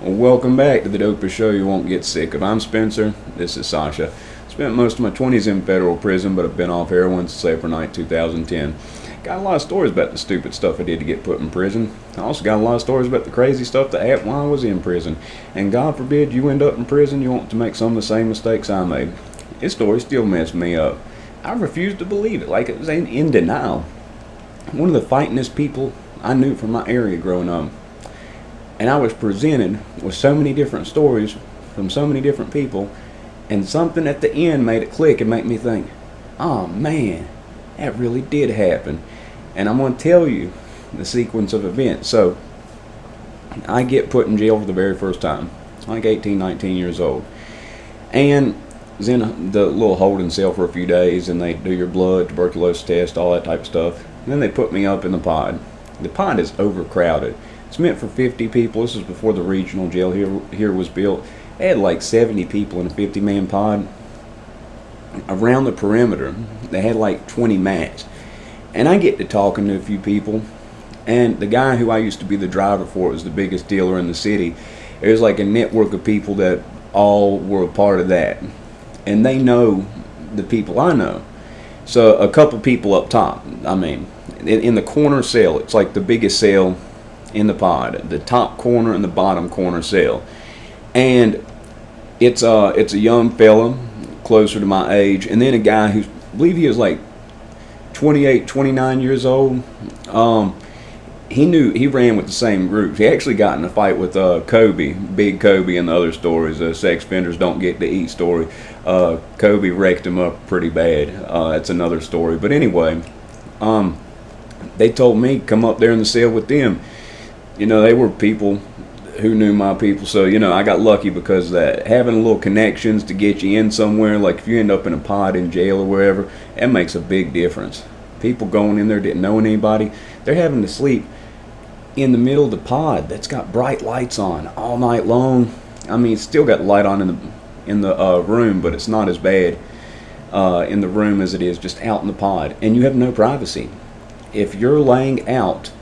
Welcome back to the dopest show you won't get sick of. I'm Spencer. This is Sasha. Spent most of my 20s in federal prison, but I've been off heroin since April 9, 2010. Got a lot of stories about the stupid stuff I did to get put in prison. I also got a lot of stories about the crazy stuff that happened while I was in prison. And God forbid you end up in prison, you want to make some of the same mistakes I made. His story still messed me up. I refused to believe it, like it was in denial. One of the fightingest people I knew from my area growing up. And I was presented with so many different stories from so many different people, and something at the end made it click and make me think, oh man, that really did happen. And I'm going to tell you the sequence of events. So I get put in jail for the very first time, like 18, 19 years old. And was in the little holding cell for a few days, and they do your blood, tuberculosis test, all that type of stuff. And then they put me up in the pod. The pod is overcrowded. It's meant for 50 people. This was before the regional jail here was built. They had like 70 people in a 50-man pod. Around the perimeter, they had like 20 mats. And I get to talking to a few people. And the guy who I used to be the driver for was the biggest dealer in the city. It was like a network of people that all were a part of that. And they know the people I know. So a couple people up top. I mean, in the corner cell, it's like the biggest cell in the pod, the top corner and the bottom corner cell. And it's a young fella closer to my age, and then a guy who, I believe he was like 28, 29 years old. He ran with the same group. He actually got in a fight with Kobe, Big Kobe, and the other stories, sex offenders don't get to eat story. Kobe wrecked him up pretty bad. That's another story. But anyway, they told me come up there in the cell with them. You know, they were people who knew my people, so, you know, I got lucky because of that. Having little connections to get you in somewhere, like if you end up in a pod in jail or wherever, that makes a big difference. People going in there didn't know anybody. They're having to sleep in the middle of the pod that's got bright lights on all night long. I mean, it's still got light on in the room, but it's not as bad in the room as it is just out in the pod. And you have no privacy. If you're laying out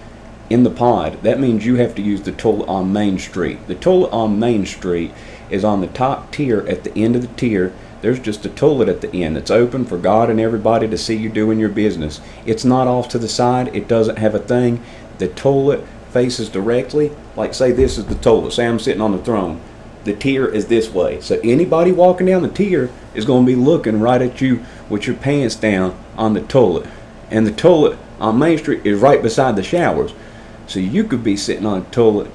in the pod, that means you have to use the toilet on Main Street. The toilet on Main Street is on the top tier. At the end of the tier, there's just a toilet at the end. It's open for God and everybody to see you doing your business. It's not off to the side. It doesn't have a thing. The toilet faces directly. Like, say this is the toilet. Say I'm sitting on the throne. The tier is this way. So anybody walking down the tier is going to be looking right at you with your pants down on the toilet. And the toilet on Main Street is right beside the showers. So you could be sitting on a toilet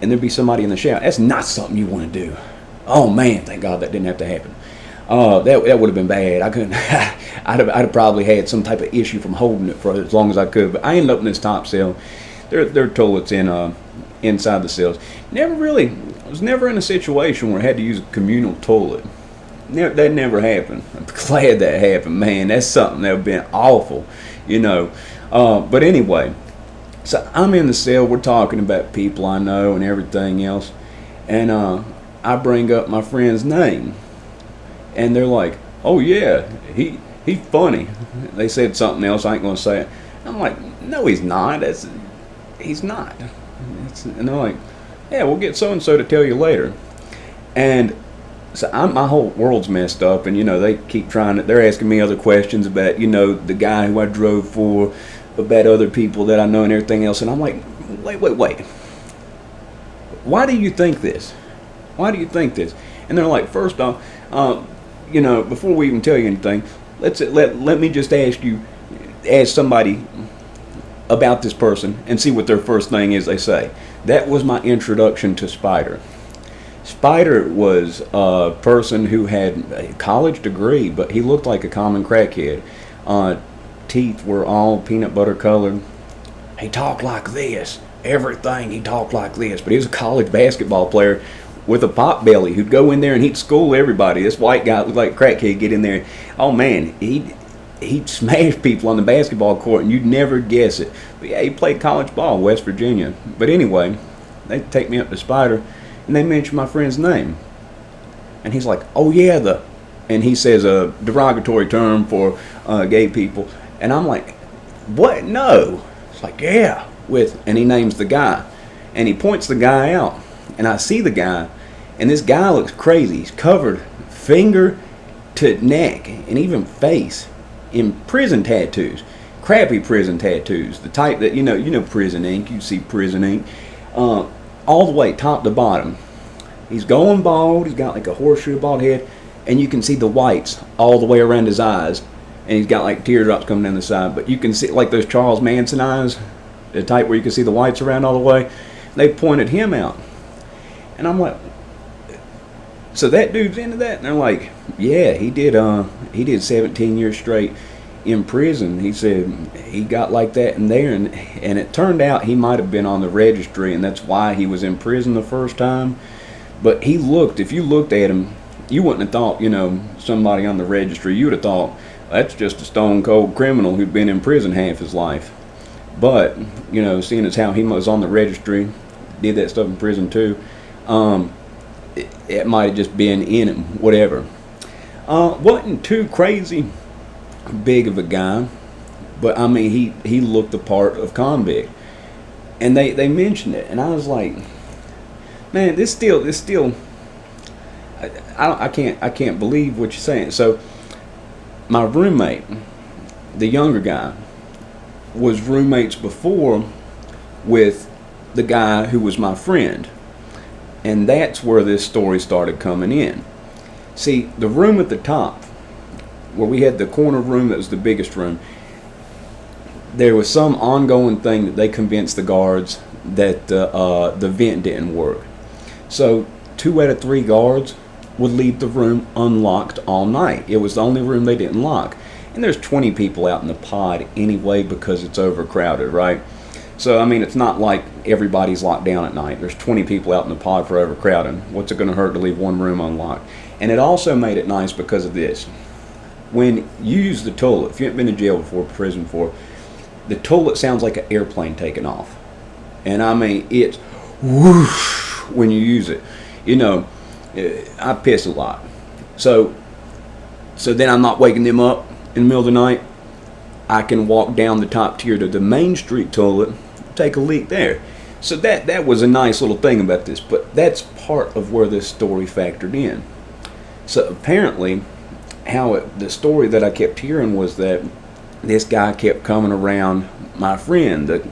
and there'd be somebody in the shower. That's not something you want to do. Oh man, thank God that didn't have to happen. That would have been bad. I couldn't. I'd have probably had some type of issue from holding it for as long as I could. But I ended up in this top cell. There are toilets inside the cells. I was never in a situation where I had to use a communal toilet. That never happened. I'm glad that happened, man. That's something that would have been awful, you know. But anyway. So I'm in the cell, we're talking about people I know and everything else, and I bring up my friend's name, and they're like, oh yeah, he's funny. They said something else, I ain't going to say it. I'm like, no he's not, he's not. And they're like, yeah, we'll get so-and-so to tell you later. And so my whole world's messed up, and you know, they keep they're asking me other questions about, you know, the guy who I drove for, about other people that I know and everything else, and I'm like, wait. Why do you think this? Why do you think this? And they're like, first off, you know, before we even tell you anything, let me just ask somebody about this person and see what their first thing is they say. That was my introduction to Spider. Spider was a person who had a college degree, but he looked like a common crackhead. Teeth were all peanut butter colored. He talked like this. Everything he talked like this. But he was a college basketball player with a pot belly who'd go in there and he'd school everybody. This white guy looked like a crackhead, get in there. Oh man, he'd smash people on the basketball court and you'd never guess it. But yeah, he played college ball, West Virginia. But anyway, they take me up to Spider and they mention my friend's name. And he's like, oh yeah, and he says a derogatory term for gay people. And I'm like, what? No. It's like, yeah, and he names the guy. And he points the guy out. and I see the guy, and this guy looks crazy. He's covered finger to neck and even face in prison tattoos, crappy prison tattoos, the type that you know prison ink. You see prison ink, all the way top to bottom. He's going bald. He's got like a horseshoe bald head, and you can see the whites all the way around his eyes, and he's got like teardrops coming down the side. But you can see like those Charles Manson eyes, the type where you can see the whites around all the way. They pointed him out, and I'm like, so that dude's into that? And they're like, yeah, he did 17 years straight in prison. He said he got like that in there, and it turned out he might have been on the registry, and that's why he was in prison the first time. But if you looked at him, you wouldn't have thought, somebody on the registry. You would have thought, that's just a stone cold criminal who'd been in prison half his life. But, seeing as how he was on the registry, did that stuff in prison too, it might have just been in him, whatever. Wasn't too crazy big of a guy, but I mean, he looked the part of convict. And they mentioned it, and I was like, man, this still, I can't believe what you're saying. So my roommate, the younger guy, was roommates before with the guy who was my friend, and that's where this story started coming in. See, the room at the top, where we had the corner room that was the biggest room, there was some ongoing thing that they convinced the guards that the vent didn't work. So 2 out of 3 guards would leave the room unlocked all night. It was the only room they didn't lock. And there's 20 people out in the pod anyway because it's overcrowded, right? So, I mean, it's not like everybody's locked down at night. There's 20 people out in the pod for overcrowding. What's it going to hurt to leave one room unlocked? And it also made it nice because of this. When you use the toilet, if you haven't been to jail before, prison before, the toilet sounds like an airplane taking off. And I mean, it's whoosh when you use it. I piss a lot. So then I'm not waking them up in the middle of the night. I can walk down the top tier to the main street toilet, take a leak there. So that was a nice little thing about this, but that's part of where this story factored in. So apparently, the story that I kept hearing was that this guy kept coming around my friend, the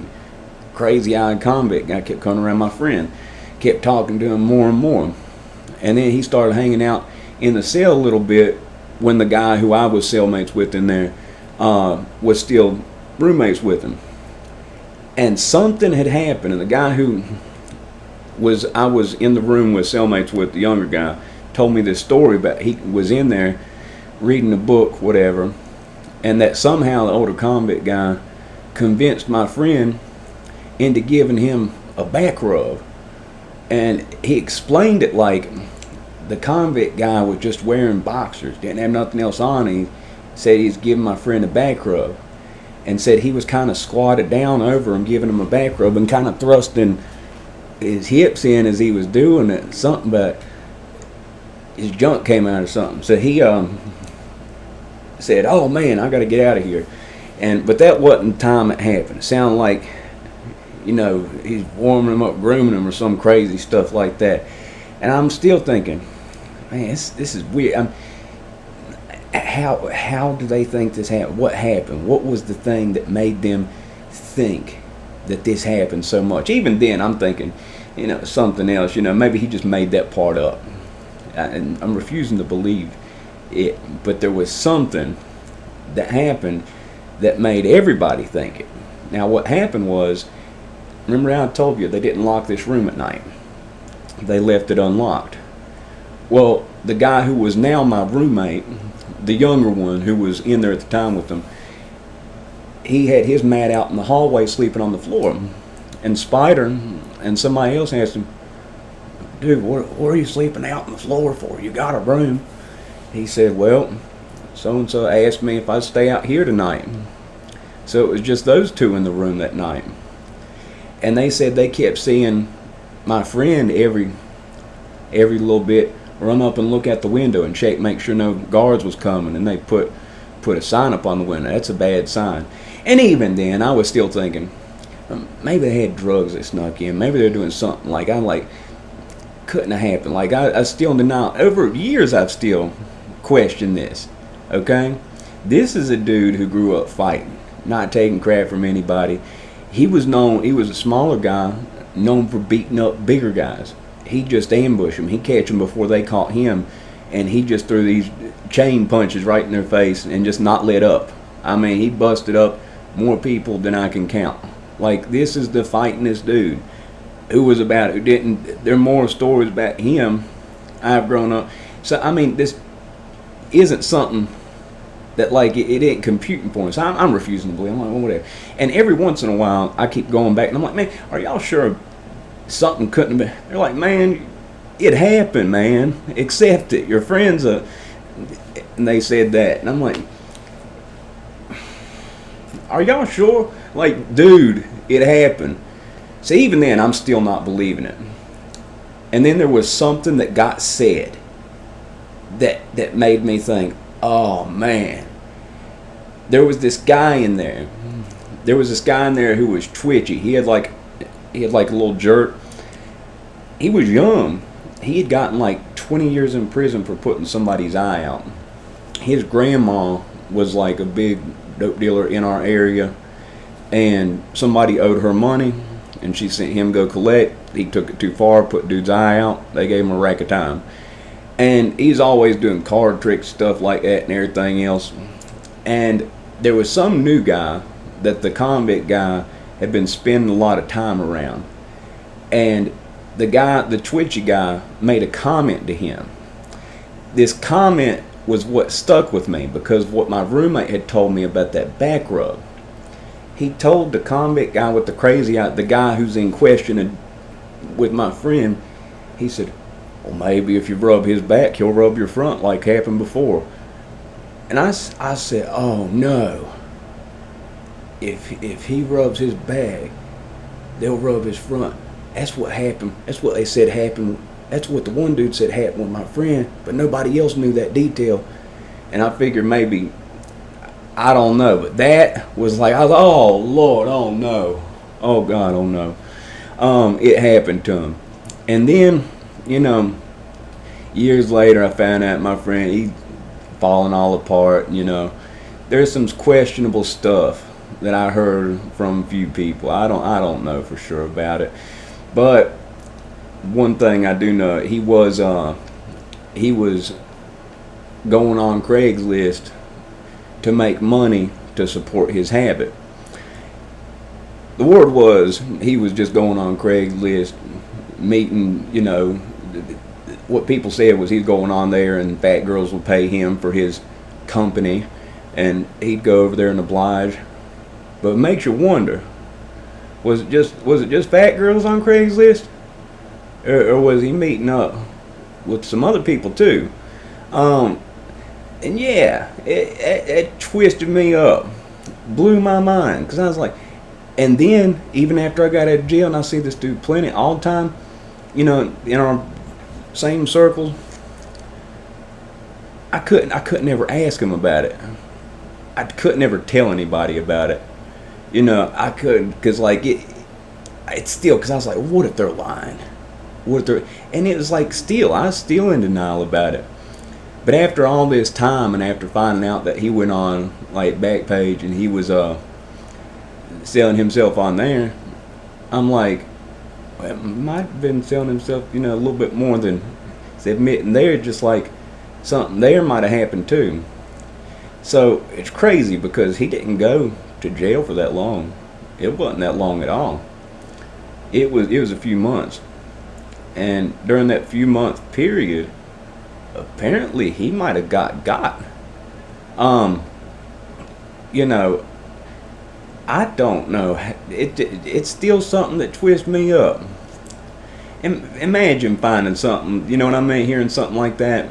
crazy-eyed convict guy kept coming around my friend, kept talking to him more and more. And then he started hanging out in the cell a little bit when the guy who I was cellmates with in there was still roommates with him. And something had happened, and the guy who I was in the room with cellmates with, the younger guy, told me this story about he was in there reading a book, whatever, and that somehow the older convict guy convinced my friend into giving him a back rub. And he explained it like the convict guy was just wearing boxers, didn't have nothing else on. He said he's giving my friend a back rub, and said he was kind of squatted down over him, giving him a back rub, and kind of thrusting his hips in as he was doing it. Something about his junk came out or something. So he said, "Oh man, I got to get out of here." But that wasn't the time it happened. It sounded like, he's warming him up, grooming him, or some crazy stuff like that. And I'm still thinking, man, this is weird. How do they think this happened? What happened? What was the thing that made them think that this happened so much? Even then, I'm thinking, something else. Maybe he just made that part up. And I'm refusing to believe it. But there was something that happened that made everybody think it. Now, what happened was, remember how I told you they didn't lock this room at night? They left it unlocked. Well, the guy who was now my roommate, the younger one who was in there at the time with them, he had his mat out in the hallway sleeping on the floor. And Spider and somebody else asked him, "Dude, what are you sleeping out on the floor for? You got a room." He said, "Well, so-and-so asked me if I'd stay out here tonight." So it was just those two in the room that night. And they said they kept seeing my friend every little bit run up and look out the window and check, make sure no guards was coming, and they put a sign up on the window. That's a bad sign. And even then, I was still thinking, maybe they had drugs that snuck in. Maybe they're doing something. couldn't have happened. Like, I still in denial. Over years, I've still questioned this. Okay? This is a dude who grew up fighting, not taking crap from anybody. He was a smaller guy, known for beating up bigger guys. He just ambushed them. He catch them before they caught him, and he just threw these chain punches right in their face and just not let up. I mean, he busted up more people than I can count. Like, this is the fightingest dude who didn't, there are more stories about him. I've grown up. So, I mean, this isn't something that, like, it ain't computing for us. I'm refusing to believe. I'm like, well, whatever. And every once in a while, I keep going back, and I'm like, man, are y'all sure something couldn't have been? They're like, man, it happened, man. Accept it. Your friends are. And they said that. And I'm like, are y'all sure? Like, dude, it happened. So even then, I'm still not believing it. And then there was something that got said that made me think, oh, man. There was this guy in there. There was this guy in there who was twitchy. He had like a little jerk. He was young. He had gotten like 20 years in prison for putting somebody's eye out. His grandma was like a big dope dealer in our area, and somebody owed her money, and she sent him go collect. He took it too far, put dude's eye out. They gave him a rack of time. And he's always doing card tricks, stuff like that, and everything else. And there was some new guy that the convict guy had been spending a lot of time around. And the twitchy guy, made a comment to him. This comment was what stuck with me, because what my roommate had told me about that back rub. He told the convict guy with the crazy eye, the guy who's in question with my friend, he said, well, maybe if you rub his back, he'll rub your front like happened before. And I said, oh no. If he rubs his back, they'll rub his front. That's what happened. That's what they said happened. That's what the one dude said happened with my friend, but nobody else knew that detail. And I figured maybe, I don't know, but that was like, I was, oh Lord, oh no. Oh God, oh no. It happened to him. And then, years later, I found out my friend, he's falling all apart, There's some questionable stuff that I heard from a few people. I don't know for sure about it. But one thing I do know, he was going on Craigslist to make money to support his habit. The word was he was just going on Craigslist, meeting, what people said was he's going on there and fat girls would pay him for his company, and he'd go over there and oblige. But it makes you wonder, was it just fat girls on Craigslist? Or was he meeting up with some other people too? And yeah, it twisted me up, blew my mind, because I was like, and then even after I got out of jail and I see this dude plenty all the time, in our same circles, I couldn't ever ask him about it. I couldn't ever tell anybody about it. I couldn't, because like it's still, because I was like, what if they're lying? And it was like, I was still in denial about it. But after all this time, and after finding out that he went on like Backpage and he was selling himself on there, I'm like, well, might have been selling himself, a little bit more than admitting there. Just like something there might have happened too. So it's crazy because he didn't go to jail for that long. It wasn't that long at all. It was a few months. And during that few month period, apparently he might have got. I don't know. It's still something that twists me up. Imagine finding something, you know what I mean, hearing something like that.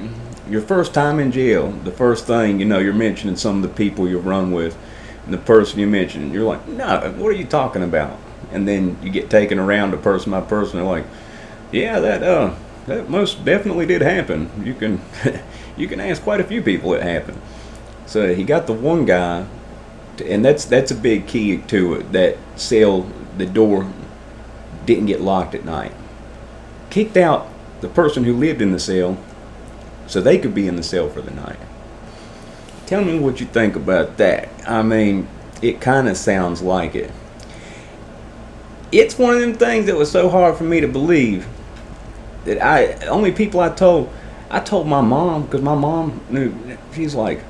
Your first time in jail, the first thing, you're mentioning some of the people you've run with, and the person you mentioned, you're like, no, what are you talking about? And then you get taken around to person by person, they're like, yeah, that most definitely did happen. You can you can ask quite a few people it happened. So he got the one guy, and that's a big key to it. That cell, the door didn't get locked at night. Kicked out the person who lived in the cell so they could be in the cell for the night. Tell me what you think about that. I mean, it kind of sounds like it. It's one of them things that was so hard for me to believe that only people I told my mom, because my mom knew. She's like,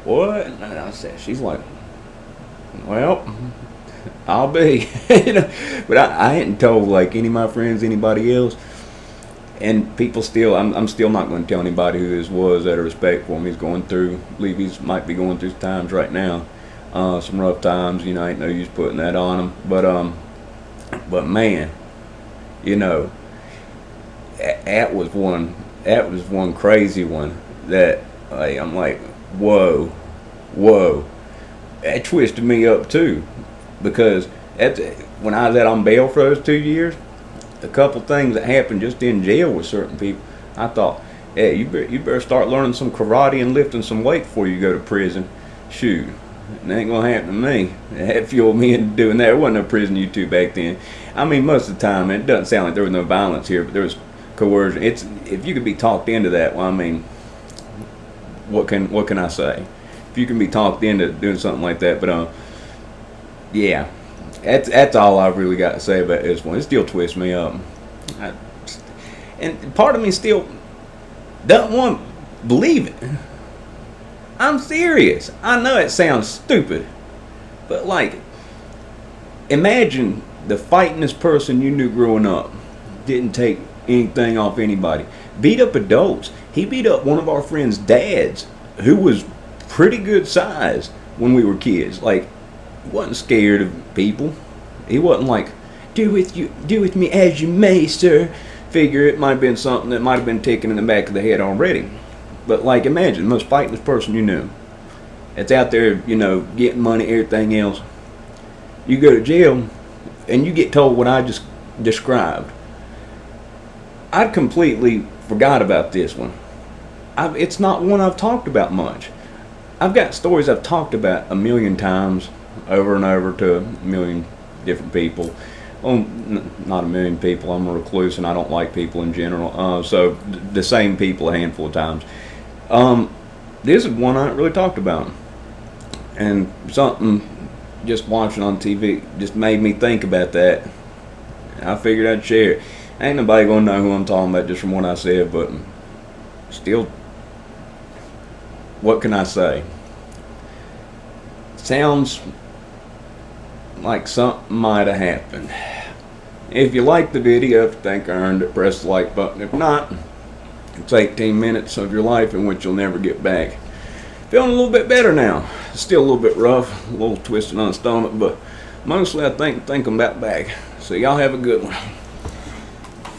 what? And I said, she's like, well, I'll be. You know, but I hadn't told like any of my friends, anybody else. And people still, I'm still not going to tell anybody who this was out of respect for him. He's going through, I believe might be going through times right now, some rough times. You know, ain't no use putting that on him. But man, you know, that was one crazy one that I'm like, whoa, that twisted me up too, because when I was out on bail for those 2 years. A couple things that happened just in jail with certain people. I thought, hey, you better start learning some karate and lifting some weight before you go to prison. Shoot, it ain't gonna happen to me. That fueled me into doing that. There wasn't no prison YouTube back then. I mean, most of the time, it doesn't sound like there was no violence here, but there was coercion. If you could be talked into that, well, I mean, what can I say? If you can be talked into doing something like that, but yeah. That's all I've really got to say about this one. It still twists me up. And part of me still doesn't want to believe it. I'm serious. I know it sounds stupid. But like, imagine the fightingest person you knew growing up didn't take anything off anybody. Beat up adults. He beat up one of our friends' dads, who was pretty good size when we were kids. Like, wasn't scared of people. He wasn't like, do with me as you may, sir. Figure it might have been something that might have been ticking in the back of the head already. But like, imagine the most fightless person you knew. It's out there, you know, getting money, everything else. You go to jail and you get told what I just described. I completely forgot about this one. It's not one I've talked about much. I've got stories I've talked about a million times, over and over to a million different people. Well, not a million people. I'm a recluse and I don't like people in general. So the same people a handful of times. This is one I haven't really talked about. And something just watching on TV just made me think about that. I figured I'd share it. Ain't nobody gonna know who I'm talking about just from what I said, but still, what can I say? Sounds like something might have happened. If you like the video, if you think I earned it, press the like button. If not, it's 18 minutes of your life in which you'll never get back. Feeling a little bit better now. Still a little bit rough, a little twisted on the stomach, but mostly I think I'm about back. So y'all have a good one.